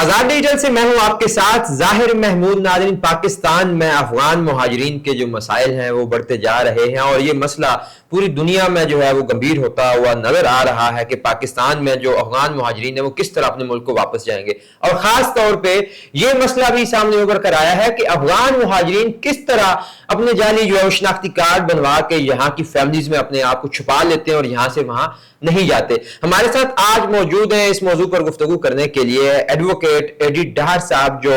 آزاد digital سے میں ہوں آپ کے ساتھ ظاہر محمود۔ ناظرین، پاکستان میں افغان مہاجرین کے جو مسائل ہیں وہ بڑھتے جا رہے ہیں، اور یہ مسئلہ پوری دنیا میں جو ہے وہ گمبھیر ہوتا ہوا نظر آ رہا ہے کہ پاکستان میں جو افغان مہاجرین ہیں وہ کس طرح اپنے ملک کو واپس جائیں گے، اور خاص طور پہ یہ مسئلہ بھی سامنے ابھر کر آیا ہے کہ افغان مہاجرین کس طرح اپنے جعلی جو ہے شناختی کارڈ بنوا کے یہاں کی فیملیز میں اپنے آپ کو چھپا لیتے ہیں اور یہاں سے وہاں نہیں جاتے۔ ہمارے ساتھ آج موجود ہیں اس موضوع پر گفتگو کرنے کے لیے ایڈوکیٹ ایڈی ڈار صاحب، جو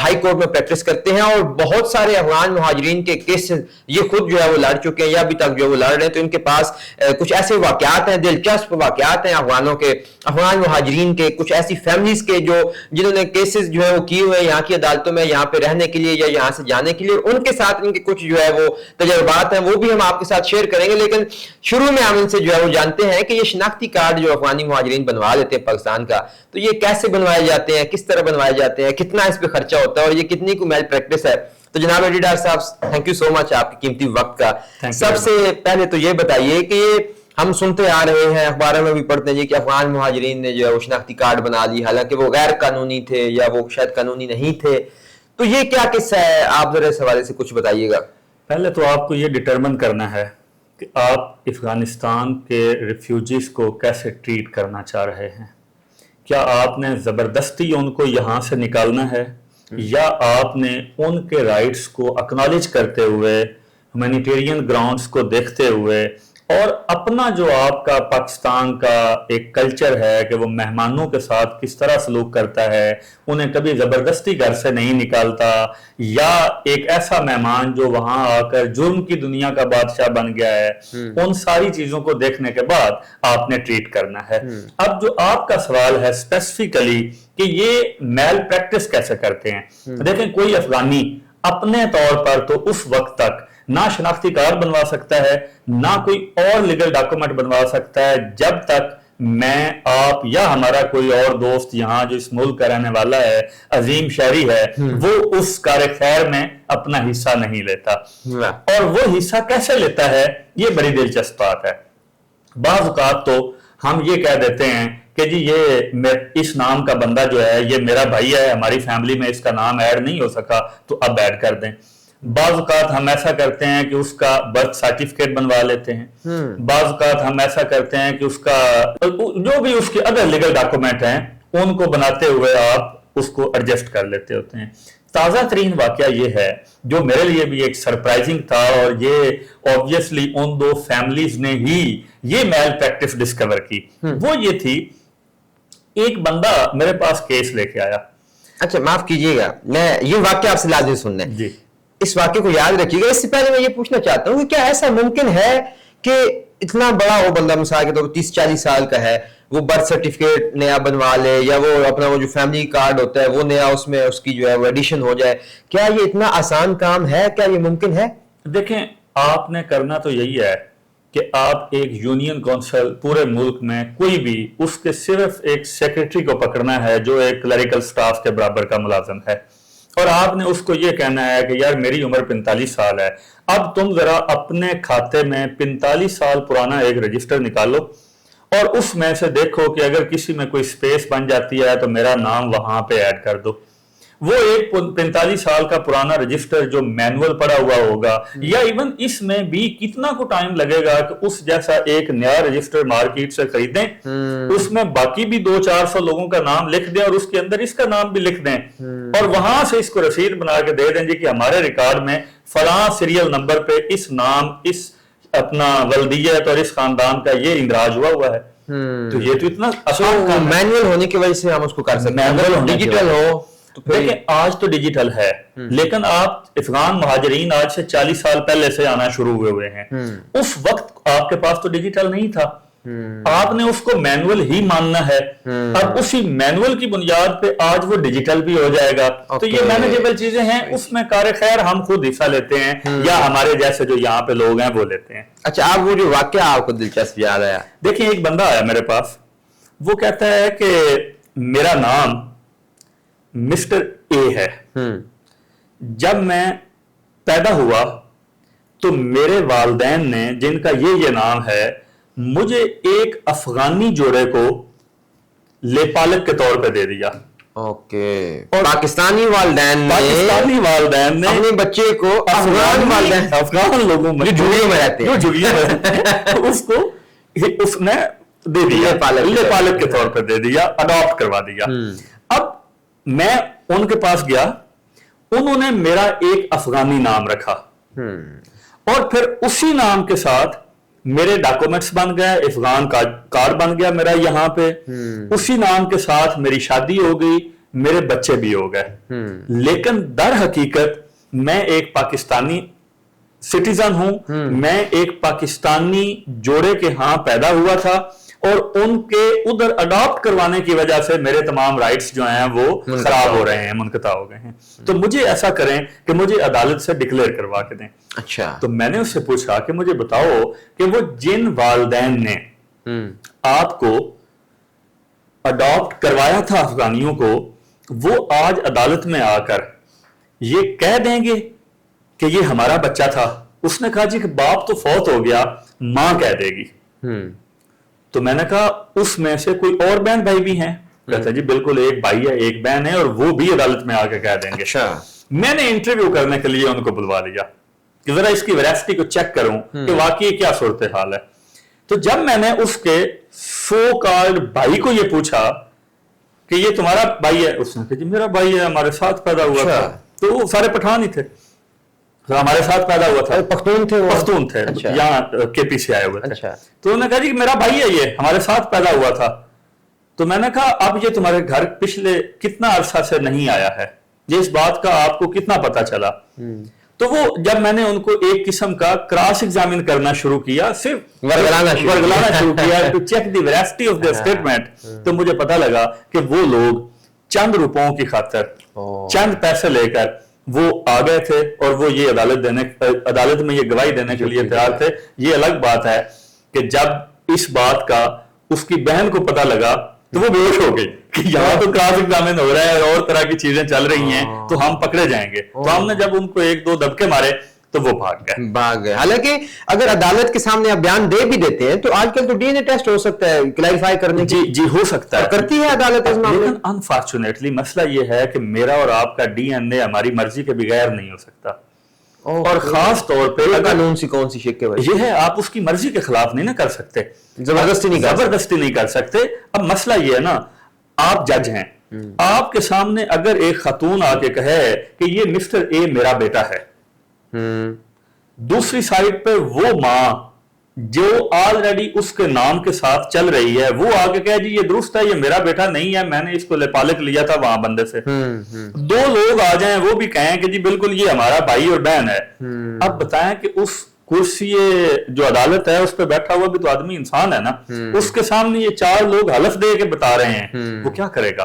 ہائی کورٹ میں پریکٹس کرتے ہیں اور بہت سارے افغان مہاجرین کے کیس یہ خود جو ہے وہ لڑ چکے ہیں یا ابھی تک جو وہ لڑ رہے ہیں، تو ان کے پاس کچھ ایسے واقعات ہیں، دلچسپ واقعات ہیں افغان مہاجرین کے، کچھ ایسی فیملیز کے جنہوں نے کیسز جو ہے وہ کیے ہوئے ہیں یہاں کی عدالتوں میں، یہاں پہ رہنے کے لیے یا یہاں سے جانے کے لیے، ان کے ساتھ ان کے کچھ جو ہے وہ تجربات ہیں، وہ بھی ہم آپ کے ساتھ شیئر کریں گے۔ لیکن شروع میں ہم ان سے جو ہے وہ جانتے ہیں کہ یہ شناختی کارڈ جو افغانی مہاجرین بنوا لیتے ہیں پاکستان کا، تو یہ کیسے بنوائے جاتے ہیں، کس طرح بنوائے جاتے ہیں، کتنا اس پہ خرچہ ہوتا ہے، اور یہ کتنی کو میل پریکٹس ہے۔ تو جناب ایڈی ڈار صاحب، تھینک یو سو مچ آپ کے قیمتی وقت کا۔ سب سے پہلے تو یہ بتائیے کہ ہم سنتے آ رہے ہیں، اخباروں میں بھی پڑھتے ہیں کہ افغان مہاجرین نے جو ہے وہ شناختی کارڈ بنا لی، حالانکہ وہ غیر قانونی تھے یا وہ شاید قانونی نہیں تھے، تو یہ کیا قصہ ہے؟ آپ ذرا اس حوالے سے کچھ بتائیے گا۔ پہلے تو آپ کو یہ ڈٹرمن کرنا ہے کہ آپ افغانستان کے ریفیوجیز کو کیسے ٹریٹ کرنا چاہ رہے ہیں۔ کیا آپ نے زبردستی ان کو یہاں سے نکالنا ہے، یا آپ نے ان کے رائٹس کو اکنالج کرتے ہوئے، ہیومینیٹیرین گراؤنڈز کو دیکھتے ہوئے، اور اپنا جو آپ کا پاکستان کا ایک کلچر ہے کہ وہ مہمانوں کے ساتھ کس طرح سلوک کرتا ہے، انہیں کبھی زبردستی گھر سے نہیں نکالتا، یا ایک ایسا مہمان جو وہاں آ کر جرم کی دنیا کا بادشاہ بن گیا ہے، ان ساری چیزوں کو دیکھنے کے بعد آپ نے ٹریٹ کرنا ہے۔ اب جو آپ کا سوال ہے اسپیسیفکلی کہ یہ میل پریکٹس کیسے کرتے ہیں، دیکھیں کوئی افغانی اپنے طور پر تو اس وقت تک نہ شناختی کارڈ بنوا سکتا ہے، نہ کوئی اور لیگل ڈاکومنٹ بنوا سکتا ہے، جب تک میں، آپ یا ہمارا کوئی اور دوست یہاں جو اس ملک کا رہنے والا ہے، عظیم شہری ہے، وہ اس کار خیر میں اپنا حصہ نہیں لیتا۔ اور وہ حصہ کیسے لیتا ہے، یہ بڑی دلچسپ بات ہے۔ بعض اوقات تو ہم یہ کہہ دیتے ہیں کہ جی یہ اس نام کا بندہ جو ہے یہ میرا بھائی ہے، ہماری فیملی میں اس کا نام ایڈ نہیں ہو سکا تو اب ایڈ کر دیں۔ بعض اوقات ہم ایسا کرتے ہیں کہ اس کا برتھ سرٹیفکیٹ بنوا لیتے ہیں، بعض اوقات ہم ایسا کرتے ہیں کہ اس کا جو بھی اس کے ادر لیگل ڈاکومنٹ ہیں ان کو بناتے ہوئے آپ اس کو ایڈجسٹ کر لیتے ہوتے ہیں۔ تازہ ترین واقعہ یہ ہے جو میرے لیے بھی ایک سرپرائزنگ تھا، اور یہ آبویسلی ان دو فیملیز نے ہی یہ میل پریکٹس ڈسکور کی۔ وہ یہ تھی، ایک بندہ میرے پاس کیس لے کے آیا۔ اچھا معاف کیجیے گا، میں یہ واقعہ آپ سے لازمی سننا ہے، اس واقعے کو یاد رکھیے گا۔ اس سے پہلے میں یہ پوچھنا چاہتا ہوں کہ کیا ایسا ممکن ہے کہ اتنا بڑا وہ بندہ مثال کے طور پر 30-40 سال کا ہے، وہ برتھ سرٹیفکیٹ نیا بنوا لے، یا وہ اپنا وہ جو فیملی کارڈ ہوتا ہے وہ نیا اس میں اس کی جو ہے وہ ایڈیشن ہو جائے؟ کیا یہ اتنا آسان کام ہے؟ کیا یہ ممکن ہے؟ دیکھیں، آپ نے کرنا تو یہی ہے کہ آپ ایک یونین کونسل پورے ملک میں کوئی بھی، اس کے صرف ایک سیکریٹری کو پکڑنا ہے جو ایک کلریکل سٹاف کے برابر کا ملازم ہے، اور آپ نے اس کو یہ کہنا ہے کہ یار میری عمر 45 سال ہے، اب تم ذرا اپنے کھاتے میں 45 سال پرانا ایک رجسٹر نکالو، اور اس میں سے دیکھو کہ اگر کسی میں کوئی سپیس بن جاتی ہے تو میرا نام وہاں پہ ایڈ کر دو۔ وہ ایک 45 سال کا پرانا رجسٹر جو مینول پڑا ہوا ہوگا، یا ایون اس میں بھی کتنا کو ٹائم لگے گا کہ اس جیسا ایک نیا رجسٹر مارکیٹ سے خریدیں، اس میں باقی بھی 200-400 لوگوں کا نام لکھ دیں اور اس کے اندر اس کا نام بھی لکھ دیں، اور وہاں سے اس کو رسید بنا کے دے دیں جی کہ ہمارے ریکارڈ میں فلاں سیریل نمبر پہ اس نام، اس اپنا ولدیت اور اس خاندان کا یہ اندراج ہوا ہے۔ تو یہ تو اتنا آسان کام ہے، مینول ہونے کی وجہ سے ہم اس کو کر سکتے ہیں، ڈیجیٹل ہو۔ دیکھیں آج تو ڈیجیٹل ہے، لیکن آپ افغان مہاجرین آج سے 40 سال پہلے سے آنا شروع ہوئے ہیں، اس وقت آپ کے پاس تو ڈیجیٹل نہیں تھا، آپ نے اس کو مینول ہی ماننا ہے، اب اسی مینول کی بنیاد پہ آج وہ ڈیجیٹل بھی ہو جائے گا۔ تو یہ مینیجیبل چیزیں ہیں، اس میں کار خیر ہم خود حصہ لیتے ہیں، یا ہمارے جیسے جو یہاں پہ لوگ ہیں وہ لیتے ہیں۔ اچھا، آپ وہ جو واقعہ آپ کو دلچسپ یاد آیا؟ دیکھیں ایک بندہ آیا میرے پاس، وہ کہتا ہے کہ میرا نام مسٹر اے ہے، جب میں پیدا ہوا تو میرے والدین نے، جن کا یہ نام ہے، مجھے ایک افغانی جوڑے کو لے پالک کے طور پہ دے دیا۔ اوکے، اور پاکستانی والدین نے اپنے بچے کو افغان لوگوں میں جو جھولیوں میں رہتے ہیں اس کو اس نے دے دیا، پالک کے طور پر دے دیا، اڈاپٹ کروا دیا۔ اب میں ان کے پاس گیا، انہوں نے میرا ایک افغانی نام رکھا اور پھر اسی نام کے ساتھ میرے ڈاکومنٹس بن گئے، افغان کارڈ بن گیا میرا یہاں پہ، اسی نام کے ساتھ میری شادی ہو گئی، میرے بچے بھی ہو گئے۔ لیکن در حقیقت میں ایک پاکستانی سٹیزن ہوں، میں ایک پاکستانی جوڑے کے ہاں پیدا ہوا تھا، اور ان کے ادھر اڈاپٹ کروانے کی وجہ سے میرے تمام رائٹس جو ہیں وہ خراب ہو رہے ہیں، منقطع ہو گئے ہیں۔ تو مجھے ایسا کریں کہ مجھے عدالت سے ڈکلیئر کروا کے دیں۔ اچھا، تو میں نے اس سے پوچھا کہ مجھے بتاؤ کہ وہ جن والدین نے آپ کو اڈاپٹ کروایا تھا افغانیوں کو، وہ آج عدالت میں آ کر یہ کہہ دیں گے کہ یہ ہمارا بچہ تھا؟ اس نے کہا جی کہ باپ تو فوت ہو گیا، ماں کہہ دے گی۔ تو میں نے کہا اس میں سے کوئی اور بہن بھائی بھی ہیں؟ کہتا جی بالکل، ایک بھائی ہے ایک بہن ہے، اور وہ بھی عدالت میں آ کے کہہ دیں گے۔ میں نے انٹرویو کرنے کے لیے ان کو بلوا لیا کہ ذرا اس کی ویراسٹی کو چیک کروں کہ واقعی کیا صورتحال ہے۔ تو جب میں نے اس کے سو کالڈ بھائی کو یہ پوچھا کہ یہ تمہارا بھائی ہے، اس نے کہا جی میرا بھائی ہے، ہمارے ساتھ پیدا ہوا تھا۔ تو وہ سارے پٹھان ہی تھے، ہمارے ساتھ پیدا ہوا تھا، پختون تھے، یہاں کے پی سے آئے ہوئے تھے۔ تو انہوں نے کہا جی میرا بھائی ہے، یہ ہمارے ساتھ پیدا ہوا تھا۔ تو میں نے کہا اب یہ تمہارے گھر پچھلے کتنا عرصہ سے نہیں آیا ہے، یہ اس بات کا آپ کو کتنا پتا چلا؟ تو وہ جب میں نے ان کو ایک قسم کا کراس ایگزامن کرنا شروع کیا، صرف ورگلانا شروع کیا to check the veracity of their statement, تو مجھے پتا لگا کہ وہ لوگ چند روپوں کی خاطر، چند پیسے لے کر وہ آ گئے تھے، اور وہ یہ عدالت میں یہ گواہی دینے کے لیے تیار تھے۔ یہ الگ بات ہے کہ جب اس بات کا اس کی بہن کو پتا لگا تو وہ بے ہوش ہو گئی کہ یہاں تو کراس ایگزامن ہو رہا ہے اور طرح کی چیزیں چل رہی ہیں، تو ہم پکڑے جائیں گے۔ تو ہم نے جب ان کو ایک دو دبکے مارے تو وہ بھاگ گئے۔ حالانکہ اگر عدالت کے سامنے آپ بیان دے بھی دیتے ہیں تو آج کل تو ڈی این اے ٹیسٹ ہو سکتا ہے کلیریفائی کرنے کی۔ جی ہو سکتا ہے، کرتی ہے عدالت اس معاملے میں۔ لیکن انفارچونیٹلی مسئلہ یہ ہے کہ میرا اور آپ کا ڈی این اے ہماری مرضی کے بغیر نہیں ہو سکتا، اور خاص طور پہ قانون سی کون سی شک کے وجہ یہ ہے آپ اس کی مرضی کے خلاف نہیں نہ کر سکتے، زبردستی نہیں کر سکتے۔ اب مسئلہ یہ ہے نا، آپ جج ہیں، آپ کے سامنے اگر ایک خاتون آ کے کہے کہ یہ مسٹر اے میرا بیٹا ہے، دوسری سائڈ پہ وہ ماں جو آلریڈی اس کے نام کے ساتھ چل رہی ہے، وہ آگے کہے جی یہ درست ہے، یہ میرا بیٹا نہیں ہے، میں نے اس کو پالک لیا تھا وہاں بندے سے، دو لوگ آ جائیں وہ بھی کہیں کہ جی بالکل یہ ہمارا بھائی اور بہن ہے۔ اب بتائیں کہ اس کرسی جو عدالت ہے اس پہ بیٹھا ہوا بھی تو آدمی انسان ہے نا، اس کے سامنے یہ چار لوگ حلف دے کے بتا رہے ہیں، وہ کیا کرے گا؟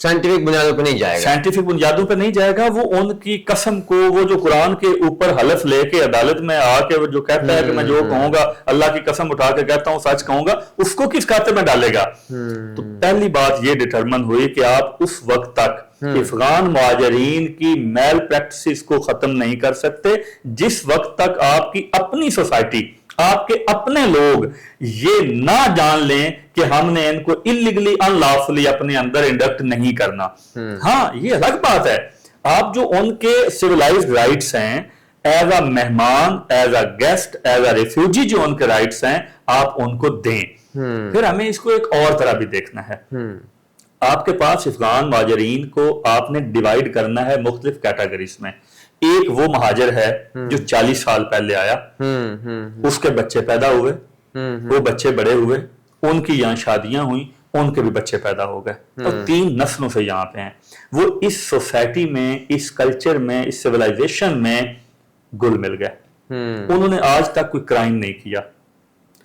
سائنٹیفک بنیادوں پہ نہیں جائے گا، سائنٹیفک بنیادوں پہ نہیں جائے گا۔ وہ ان کی قسم کو، وہ جو قرآن کے اوپر حلف لے کے عدالت میں آ کے جو کہتا ہے کہ میں جو کہوں گا اللہ کی قسم اٹھا کے کہتا ہوں سچ کہوں گا، اس کو کس کھاتے میں ڈالے گا؟ تو پہلی بات یہ ڈٹرمن ہوئی کہ آپ اس وقت تک افغان مہاجرین کی میل پریکٹسز کو ختم نہیں کر سکتے جس وقت تک آپ کی اپنی سوسائٹی، آپ کے اپنے لوگ یہ نہ جان لیں کہ ہم نے ان کو illegally unlawfully اپنے اندر انڈکٹ نہیں کرنا۔ ہاں یہ الگ بات ہے، آپ جو ان کے civilized رائٹس ہیں ایز اے مہمان، as a guest, as a refugee, جو ان کے رائٹس ہیں آپ ان کو دیں۔ پھر ہمیں اس کو ایک اور طرح بھی دیکھنا ہے، آپ کے پاس افغان مہاجرین کو آپ نے ڈیوائیڈ کرنا ہے مختلف کیٹیگریز میں۔ ایک وہ مہاجر ہے جو 40 سال پہلے آیا، اس کے بچے پیدا ہوئے، وہ بچے بڑے ہوئے، ان کی یہاں شادیاں ہوئیں، ان کے بھی بچے پیدا ہو گئے، اور 3 نسلوں سے یہاں پہ ہیں۔ وہ اس سوسائٹی میں، اس کلچر میں، اس سیولائزیشن میں گل مل گئے۔ انہوں نے آج تک کوئی کرائم نہیں کیا،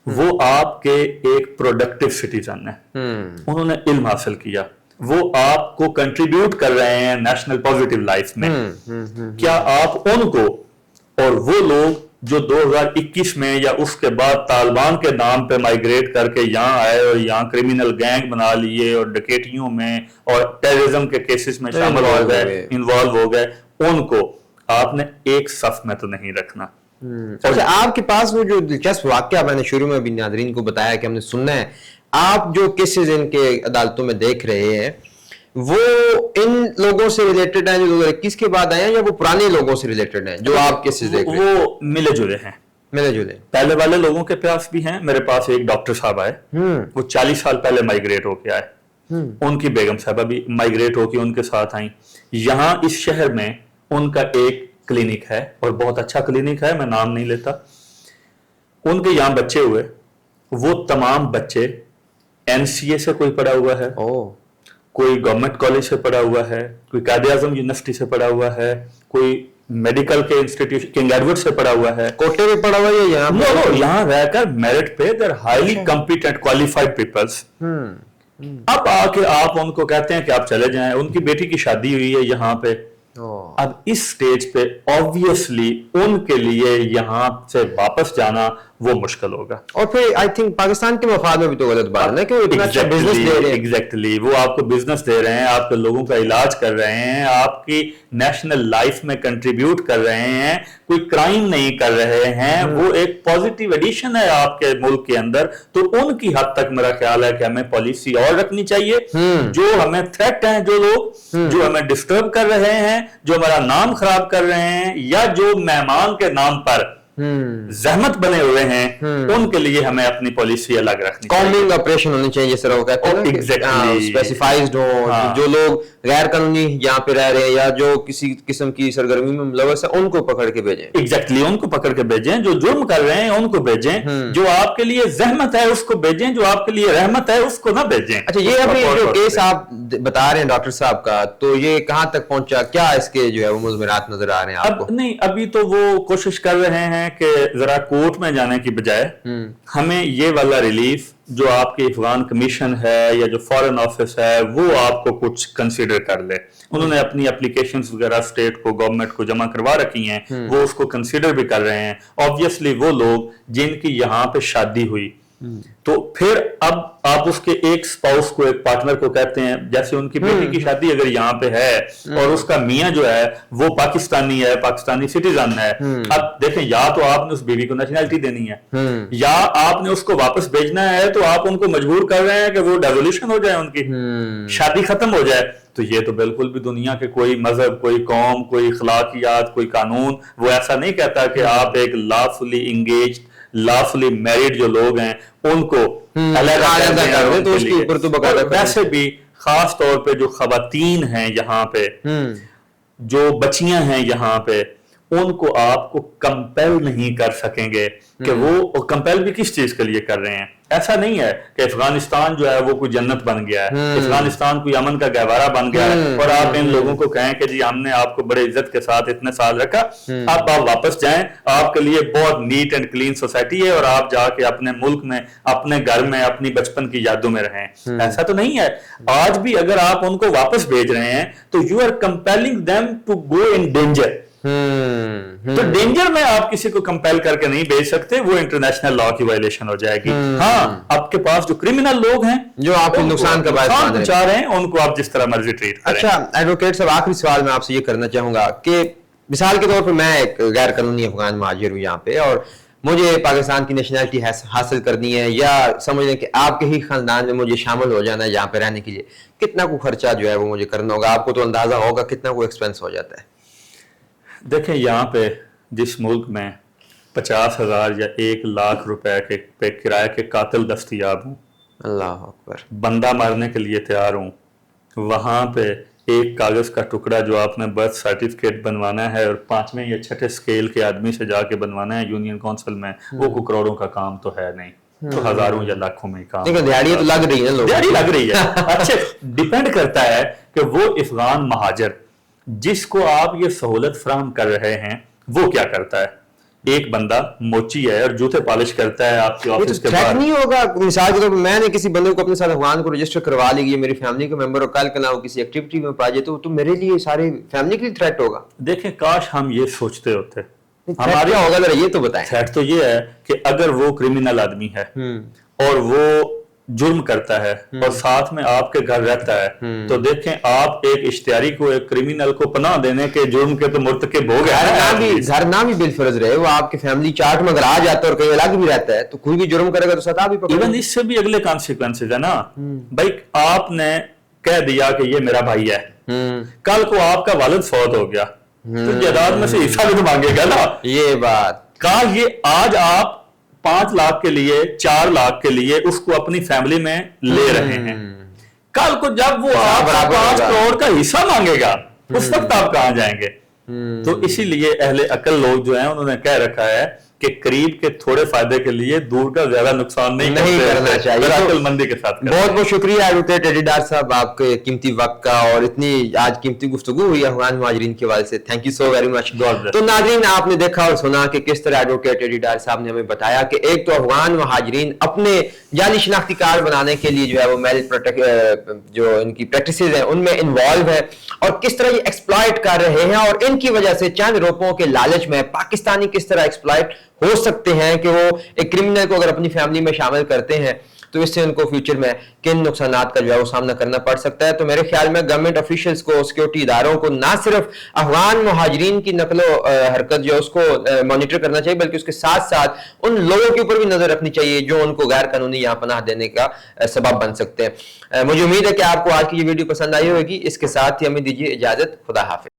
وہ آپ کے ایک پروڈکٹیو سٹیزن ہیں، انہوں نے علم حاصل کیا، وہ آپ کو کنٹریبیوٹ کر رہے ہیں نیشنل پازیٹیو لائف میں۔ کیا آپ ان کو اور وہ لوگ جو 2021 میں یا اس کے بعد طالبان کے نام پہ مائگریٹ کر کے یہاں آئے اور یہاں کرمینل گینگ بنا لیے اور ڈکیٹیوں میں اور ٹیررزم کے کیسز میں شامل ہو گئے، انوالو ہو گئے، ان کو آپ نے ایک صف میں تو نہیں رکھنا۔ اچھا، آپ کے پاس وہ جو دلچسپ واقعہ میں نے شروع میں بھی ناظرین کو بتایا کہ ہم نے سننا ہے، آپ جو کیسز ان کے عدالتوں میں دیکھ رہے ہیں وہ ان لوگوں سے ریلیٹڈ ہیں جو 2021 کے بعد آئے ہیں یا وہ پرانے لوگوں سے ریلیٹڈ ہیں جو آپ کیسز دیکھ رہے ہیں؟ وہ ملے جلے ہیں، ملے جلے پہلے والے لوگوں کے پاس بھی ہیں. میرے پاس ایک ڈاکٹر صاحب آئے، وہ 40 سال پہلے مائگریٹ ہو کے آئے، ان کی بیگم صاحبہ بھی مائگریٹ ہو کے ان کے ساتھ آئیں. یہاں اس شہر میں ان کا ایک کلینک ہے اور بہت اچھا کلینک ہے، میں نام نہیں لیتا. ان کے یہاں بچے ہوئے، وہ تمام بچے NCA سے کوئی پڑھا ہوا ہے، کوئی گورنمنٹ کالج سے پڑھا ہوا ہے، کوئی قائد اعظم یونیورسٹی سے پڑھا ہوا ہے، کوئی میڈیکل کے انسٹیٹیوشن کنگ ایڈورڈ سے پڑھا ہوا ہے. کوٹے میں پڑھا ہوا ہے یہاں رہ کر میرٹ پہ دیر ہائیلی کمپیٹنٹ کوالیفائڈ پیپلز. اب آ کے آپ ان کو کہتے ہیں کہ آپ چلے جائیں. ان کی بیٹی کی شادی ہوئی ہے یہاں پہ. اب اس سٹیج پہ آبویسلی ان کے لیے یہاں سے واپس جانا وہ مشکل ہوگا. اور پھر آئی تھنک پاکستان کے مفاد میں بھی تو غلط بات ہے کہ وہ اتنا اچھا بزنس دے رہے ہیں. ایگزیکٹلی وہ آپ کو بزنس دے رہے ہیں، آپ کے لوگوں کا علاج کر رہے ہیں، آپ کی نیشنل لائف میں کنٹریبیوٹ کر رہے ہیں، کوئی کرائم نہیں کر رہے ہیں. وہ ایک پازیٹیو ایڈیشن ہے آپ کے ملک کے اندر. تو ان کی حد تک میرا خیال ہے کہ ہمیں پالیسی اور رکھنی چاہیے. جو ہمیں تھریٹ ہیں، جو لوگ جو ہمیں ڈسٹرب کر رہے ہیں، جو ہمارا نام خراب کر رہے ہیں، یا جو مہمان کے نام پر زحمت بنے ہوئے ہیں، ان کے لیے ہمیں اپنی پالیسی الگ رکھنی چاہیے. کامنگ آپریشن ہونی چاہیے جس طرح وہ کہتے ہیں، اسپیسیفائزڈ ہوں. جو لوگ غیر قانونی یہاں پہ رہ رہے ہیں یا جو کسی قسم کی سرگرمی میں ملوث ہیں ان کو پکڑ کے بھیجیں. ایگزیکٹلی ان کو پکڑ کے بھیجیں. جو جرم کر رہے ہیں ان کو بھیجیں. جو آپ کے لیے زحمت ہے اس کو بھیجیں. جو آپ کے لیے رحمت ہے اس کو نہ بھیجیں. اچھا، یہ ابھی جو کیس آپ بتا رہے ہیں ڈاکٹر صاحب کا، تو یہ کہاں تک پہنچا؟ کیا اس کے جو ہے وہ مضمرات نظر آ رہے ہیں آپ کو؟ نہیں، ابھی تو وہ کوشش کر رہے ہیں کہ ذرا کورٹ میں جانے کی بجائے ہمیں یہ والا ریلیف جو آپ کی افغان کمیشن ہے یا جو فارن آفس ہے وہ آپ کو کچھ کنسیڈر کر لے. انہوں نے اپنی اپلیکیشنز وغیرہ اسٹیٹ کو، گورنمنٹ کو جمع کروا رکھی ہیں، وہ اس کو کنسیڈر بھی کر رہے ہیں. آبویسلی وہ لوگ جن کی یہاں پہ شادی ہوئی، تو پھر اب آپ اس کے ایک سپاؤس کو، ایک پارٹنر کو کہتے ہیں، جیسے ان کی بیٹی کی شادی اگر یہاں پہ ہے اور اس کا میاں جو ہے وہ پاکستانی ہے، پاکستانی سٹیزن ہے. اب دیکھیں، یا تو آپ نے اس بیوی کو نیشنلٹی دینی ہے یا آپ نے اس کو واپس بھیجنا ہے. تو آپ ان کو مجبور کر رہے ہیں کہ وہ ڈیولیوشن ہو جائے، ان کی شادی ختم ہو جائے. تو یہ تو بالکل بھی دنیا کے کوئی مذہب، کوئی قوم، کوئی اخلاقیات، کوئی قانون وہ ایسا نہیں کہتا کہ آپ ایک لافلی انگیجڈ، لافلی میریڈ جو لوگ ہیں ان کو علیحدہ کر دیں. تو اس کے اوپر تو ویسے بھی خاص طور پہ جو خواتین ہیں یہاں پہ، جو بچیاں ہیں یہاں پہ، ان کو آپ کو کمپیل نہیں کر سکیں گے کہ وہ کمپیل بھی کس چیز کے لیے کر رہے ہیں. ایسا نہیں ہے کہ افغانستان جو ہے وہ کوئی جنت بن گیا ہے، افغانستان کوئی امن کا گہوارہ بن گیا ہے اور آپ ان لوگوں کو کہیں کہ جی ہم نے آپ کو بڑے عزت کے ساتھ اتنے سال رکھا، اب آپ واپس جائیں، آپ کے لیے بہت نیٹ اینڈ کلین سوسائٹی ہے اور آپ جا کے اپنے ملک میں، اپنے گھر میں، اپنی بچپن کی یادوں میں رہیں. ایسا تو نہیں ہے. آج بھی اگر آپ ان کو واپس بھیج رہے ہیں تو you are compelling them to go in danger. تو ڈینجر میں آپ کسی کو کمپیل کر کے نہیں بھیج سکتے، وہ انٹرنیشنل لا کی وائلیشن ہو جائے گی. ہاں، آپ کے پاس جو کرمنل لوگ ہیں جو آپ کو نقصان کا باعث پہنچا رہے ہیں، ان کو آپ جس طرح مرضی ٹریٹ کریں. اچھا ایڈوکیٹ صاحب، آخری سوال میں آپ سے یہ کرنا چاہوں گا کہ مثال کے طور پر میں ایک غیر قانونی افغان مہاجر ہوں یہاں پہ، اور مجھے پاکستان کی نیشنلٹی حاصل کرنی ہے، یا سمجھ لیں کہ آپ کے ہی خاندان میں مجھے شامل ہو جانا ہے یہاں پہ رہنے کے لیے، کتنا کو خرچہ جو ہے وہ مجھے کرنا ہوگا؟ آپ کو تو اندازہ ہوگا کتنا کو ایکسپینس ہو جاتا ہے. دیکھیں، یہاں پہ جس ملک میں 50,000 یا 1,00,000 روپے کے پہ کرائے کے قاتل دستیاب ہوں، اللہ اکبر، بندہ مارنے کے لیے تیار ہوں، وہاں پہ ایک کاغذ کا ٹکڑا جو آپ نے برتھ سرٹیفکیٹ بنوانا ہے اور 5ویں یا 6ٹھے اسکیل کے آدمی سے جا کے بنوانا ہے یونین کونسل میں، وہ کوئی کروڑوں کا کام تو ہے نہیں، تو ہزاروں یا لاکھوں میں کام. لیکن دیہڑی تو لگ رہی ہے، دیہڑی لگ رہی ہے. اچھا، ڈیپینڈ کرتا ہے کہ وہ افغان مہاجر جس کو آپ یہ سہولت فراہم کر رہے ہیں وہ کیا کرتا ہے. ایک بندہ موچی ہے اور جوتے پالش کرتا ہے آپ کے آفس کے باہر، نہیں ہوگا. مثال کے طور پر میں نے کسی بندے کو اپنے ساتھ افغان کو رجسٹر کروا لی، میری فیملی کا ممبر، اور کل کا وہ کسی ایکٹیویٹی میں پا جائے تو میرے لیے سارے فیملی کے لیے تھریٹ ہوگا. دیکھیں، کاش ہم یہ سوچتے ہوتے. ہمارے ہوگا ذرا یہ تو بتائیں. تھریٹ تو یہ ہے کہ اگر وہ کرمنل آدمی ہے اور وہ جرم کرتا ہے اور ساتھ میں آپ کے گھر رہتا ہے، تو دیکھیں آپ ایک اشتہاری کو، ایک کرمنل کو پناہ دینے کے جرم کے تو مرتکب ہو گئے. گھر نہ بھی بالفرض رہے، وہ آپ کے فیملی چارٹ میں اگر آ جاتا ہے اور کہیں الگ بھی رہتا ہے، تو کوئی بھی جرم کرے گا تو سزا بھی پکڑے گا. ایون اس سے بھی اگلے کانسیکوینسز ہے نا. بھائی، آپ نے کہہ دیا کہ یہ میرا بھائی ہے، کل کو آپ کا والد فوت ہو گیا تو جائیداد میں سے حصہ بھی تو مانگے گا نا. یہ بات کل یہ آج آپ 5 لاکھ کے لیے 4 لاکھ کے لیے اس کو اپنی فیملی میں لے رہے ہیں، کل کو جب وہ آپ 5 کروڑ کا حصہ مانگے گا اس وقت آپ کہاں جائیں گے؟ تو اسی لیے اہل عقل لوگ جو ہیں انہوں نے کہہ رکھا ہے کہ قریب کے تھوڑے فائدے کے لیے دور کا زیادہ نقصان نہیں کرنا چاہیے. عقل مندی کے ساتھ. بہت بہت شکریہ ایڈوکیٹ ایڈی ڈار صاحب آپ کے قیمتی وقت کا، اور اتنی آج قیمتی گفتگو ہوئی افغان مہاجرین کے حوالے سے. Thank you so very much. تو ناظرین آپ نے دیکھا اور سنا کہ کس طرح ایڈوکیٹ ایڈی ڈار صاحب نے ہمیں بتایا کہ ایک تو افغان مہاجرین اپنے جعلی شناختی کارڈ بنانے کے لیے جو ہے وہ جو ان کی پریکٹسز ہیں ان میں انوالو ہے، اور کس طرح یہ ایکسپلائٹ کر رہے ہیں، اور ان کی وجہ سے چند روپوں کے لالچ میں پاکستانی کس طرح ایکسپلائٹ ہو سکتے ہیں کہ وہ ایک کرمنل کو اگر اپنی فیملی میں شامل کرتے ہیں تو اس سے ان کو فیوچر میں کن نقصانات کا جو ہے وہ سامنا کرنا پڑ سکتا ہے. تو میرے خیال میں گورنمنٹ آفیشلز کو، سیکورٹی اداروں کو نہ صرف افغان مہاجرین کی نقل و حرکت جو اس کو مانیٹر کرنا چاہیے، بلکہ اس کے ساتھ ساتھ ان لوگوں کے اوپر بھی نظر رکھنی چاہیے جو ان کو غیر قانونی یہاں پناہ دینے کا سبب بن سکتے ہیں. مجھے امید ہے کہ آپ کو آج کی یہ ویڈیو پسند آئی ہوگی. اس کے ساتھ ہی ہمیں دیجیے اجازت. خدا حافظ.